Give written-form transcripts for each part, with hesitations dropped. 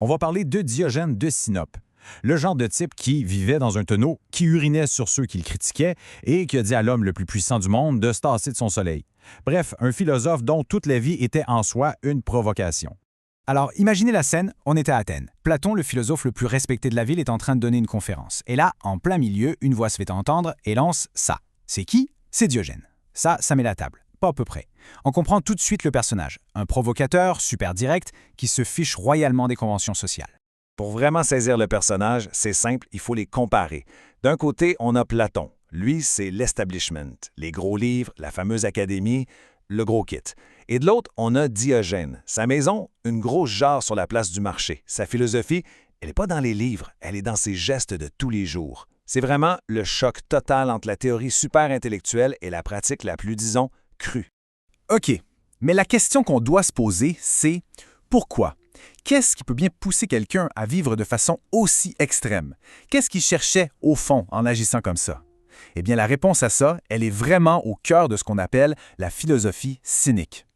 On va parler de Diogène de Sinope, le genre de type qui vivait dans un tonneau, qui urinait sur ceux qui le critiquaient et qui a dit à l'homme le plus puissant du monde de se tasser de son soleil. Bref, un philosophe dont toute la vie était en soi une provocation. Alors, imaginez la scène, on est à Athènes. Platon, le philosophe le plus respecté de la ville, est en train de donner une conférence. Et là, en plein milieu, une voix se fait entendre et lance ça. C'est qui? C'est Diogène. Ça met la table. Pas à peu près. On comprend tout de suite le personnage. Un provocateur, super direct, qui se fiche royalement des conventions sociales. Pour vraiment saisir le personnage, c'est simple, il faut les comparer. D'un côté, on a Platon. Lui, c'est l'establishment, les gros livres, la fameuse académie, le gros kit. Et de l'autre, on a Diogène. Sa maison, une grosse jarre sur la place du marché. Sa philosophie, elle n'est pas dans les livres, elle est dans ses gestes de tous les jours. C'est vraiment le choc total entre la théorie super intellectuelle et la pratique la plus, disons, crue. OK, mais la question qu'on doit se poser, c'est pourquoi? Qu'est-ce qui peut bien pousser quelqu'un à vivre de façon aussi extrême? Qu'est-ce qu'il cherchait au fond en agissant comme ça? Eh bien, la réponse à ça, elle est vraiment au cœur de ce qu'on appelle la philosophie cynique.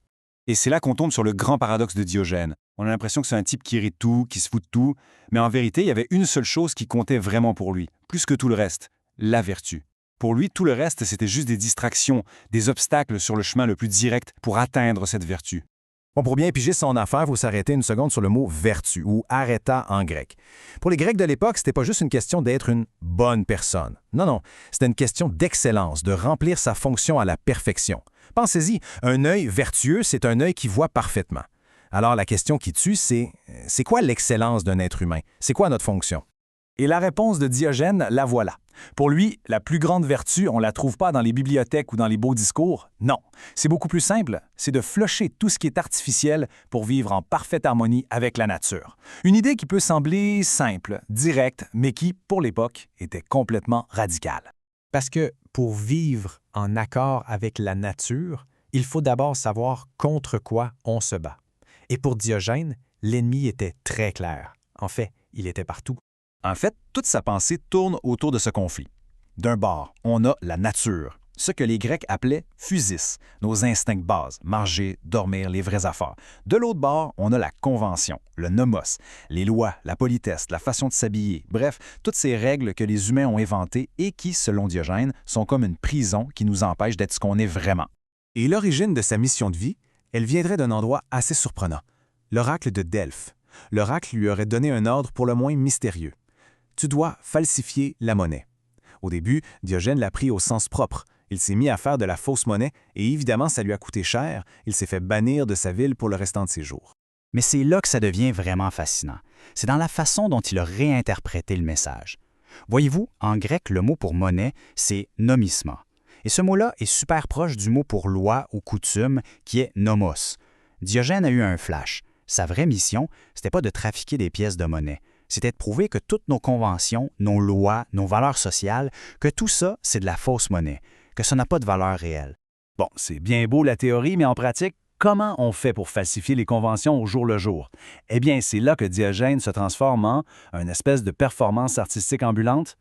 Et c'est là qu'on tombe sur le grand paradoxe de Diogène. On a l'impression que c'est un type qui rit de tout, qui se fout de tout, mais en vérité, il y avait une seule chose qui comptait vraiment pour lui, plus que tout le reste, la vertu. Pour lui, tout le reste, c'était juste des distractions, des obstacles sur le chemin le plus direct pour atteindre cette vertu. Bon, pour bien piger son affaire, il faut s'arrêter une seconde sur le mot vertu ou areta en grec. Pour les Grecs de l'époque, c'était pas juste une question d'être une bonne personne. Non, c'était une question d'excellence, de remplir sa fonction à la perfection. Pensez-y, un œil vertueux, c'est un œil qui voit parfaitement. Alors la question qui tue, c'est quoi l'excellence d'un être humain? C'est quoi notre fonction? Et la réponse de Diogène, la voilà. Pour lui, la plus grande vertu, on ne la trouve pas dans les bibliothèques ou dans les beaux discours. Non, c'est beaucoup plus simple, c'est de flusher tout ce qui est artificiel pour vivre en parfaite harmonie avec la nature. Une idée qui peut sembler simple, directe, mais qui, pour l'époque, était complètement radicale. Parce que pour vivre en accord avec la nature, il faut d'abord savoir contre quoi on se bat. Et pour Diogène, l'ennemi était très clair. En fait, il était partout. En fait, toute sa pensée tourne autour de ce conflit. D'un bord, on a la nature, ce que les Grecs appelaient physis, nos instincts de base, manger, dormir, les vraies affaires. De l'autre bord, on a la convention, le nomos, les lois, la politesse, la façon de s'habiller, bref, toutes ces règles que les humains ont inventées et qui, selon Diogène, sont comme une prison qui nous empêche d'être ce qu'on est vraiment. Et l'origine de sa mission de vie, elle viendrait d'un endroit assez surprenant, l'oracle de Delphes. L'oracle lui aurait donné un ordre pour le moins mystérieux. Tu dois falsifier la monnaie. Au début, Diogène l'a pris au sens propre. Il s'est mis à faire de la fausse monnaie et évidemment, ça lui a coûté cher. Il s'est fait bannir de sa ville pour le restant de ses jours. Mais c'est là que ça devient vraiment fascinant. C'est dans la façon dont il a réinterprété le message. Voyez-vous, en grec, le mot pour monnaie, c'est nomisma. Et ce mot-là est super proche du mot pour loi ou coutume, qui est nomos. Diogène a eu un flash. Sa vraie mission, c'était pas de trafiquer des pièces de monnaie. C'était de prouver que toutes nos conventions, nos lois, nos valeurs sociales, que tout ça, c'est de la fausse monnaie, que ça n'a pas de valeur réelle. Bon, c'est bien beau la théorie, mais en pratique, comment on fait pour falsifier les conventions au jour le jour? Eh bien, c'est là que Diogène se transforme en une espèce de performance artistique ambulante.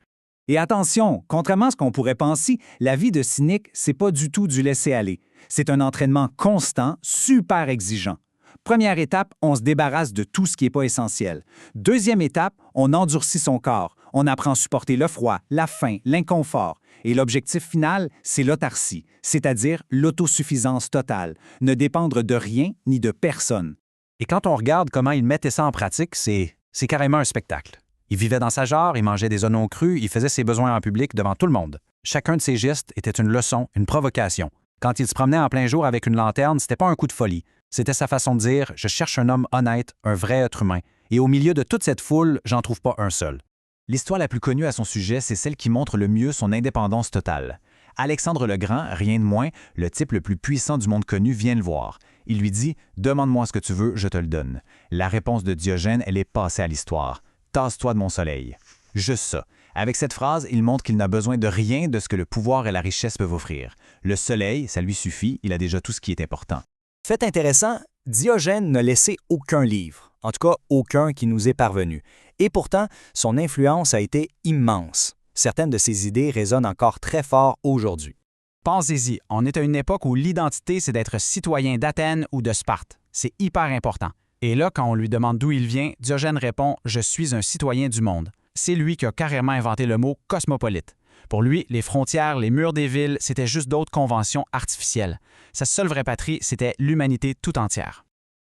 Et attention, contrairement à ce qu'on pourrait penser, la vie de cynique, c'est pas du tout du laisser-aller. C'est un entraînement constant, super exigeant. Première étape, on se débarrasse de tout ce qui n'est pas essentiel. Deuxième étape, on endurcit son corps. On apprend à supporter le froid, la faim, l'inconfort. Et l'objectif final, c'est l'autarcie, c'est-à-dire l'autosuffisance totale, ne dépendre de rien ni de personne. Et quand on regarde comment il mettait ça en pratique, c'est carrément un spectacle. Il vivait dans sa jarre, il mangeait des oignons crus, il faisait ses besoins en public devant tout le monde. Chacun de ses gestes était une leçon, une provocation. Quand il se promenait en plein jour avec une lanterne, c'était pas un coup de folie. C'était sa façon de dire « Je cherche un homme honnête, un vrai être humain. Et au milieu de toute cette foule, j'en trouve pas un seul. » L'histoire la plus connue à son sujet, c'est celle qui montre le mieux son indépendance totale. Alexandre le Grand, rien de moins, le type le plus puissant du monde connu, vient le voir. Il lui dit « Demande-moi ce que tu veux, je te le donne. » La réponse de Diogène, elle est passée à l'histoire. « Tasse-toi de mon soleil. » Juste ça. Avec cette phrase, il montre qu'il n'a besoin de rien de ce que le pouvoir et la richesse peuvent offrir. Le soleil, ça lui suffit, il a déjà tout ce qui est important. Fait intéressant, Diogène n'a laissé aucun livre, en tout cas aucun qui nous est parvenu. Et pourtant, son influence a été immense. Certaines de ses idées résonnent encore très fort aujourd'hui. Pensez-y, on est à une époque où l'identité, c'est d'être citoyen d'Athènes ou de Sparte. C'est hyper important. Et là, quand on lui demande d'où il vient, Diogène répond « Je suis un citoyen du monde ». C'est lui qui a carrément inventé le mot « cosmopolite ». Pour lui, les frontières, les murs des villes, c'était juste d'autres conventions artificielles. Sa seule vraie patrie, c'était l'humanité tout entière.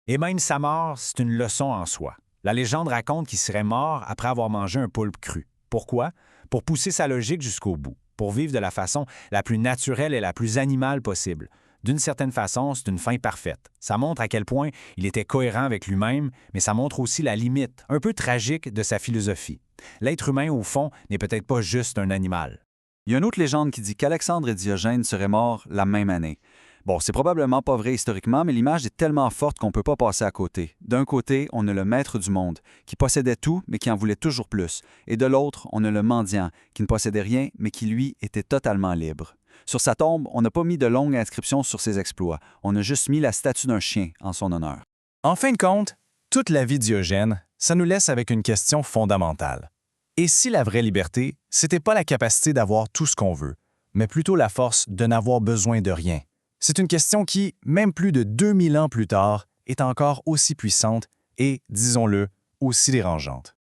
Et même sa mort, c'est une leçon en soi. La légende raconte qu'il serait mort après avoir mangé un poulpe cru. Pourquoi? Pour pousser sa logique jusqu'au bout, pour vivre de la façon la plus naturelle et la plus animale possible. D'une certaine façon, c'est une fin parfaite. Ça montre à quel point il était cohérent avec lui-même, mais ça montre aussi la limite, un peu tragique, de sa philosophie. L'être humain, au fond, n'est peut-être pas juste un animal. Il y a une autre légende qui dit qu'Alexandre et Diogène seraient morts la même année. Bon, c'est probablement pas vrai historiquement, mais l'image est tellement forte qu'on ne peut pas passer à côté. D'un côté, on a le maître du monde, qui possédait tout, mais qui en voulait toujours plus. Et de l'autre, on a le mendiant, qui ne possédait rien, mais qui, lui, était totalement libre. Sur sa tombe, on n'a pas mis de longues inscriptions sur ses exploits. On a juste mis la statue d'un chien en son honneur. En fin de compte, toute la vie de Diogène, ça nous laisse avec une question fondamentale. Et si la vraie liberté, c'était pas la capacité d'avoir tout ce qu'on veut, mais plutôt la force de n'avoir besoin de rien? C'est une question qui, même plus de 2000 ans plus tard, est encore aussi puissante et, disons-le, aussi dérangeante.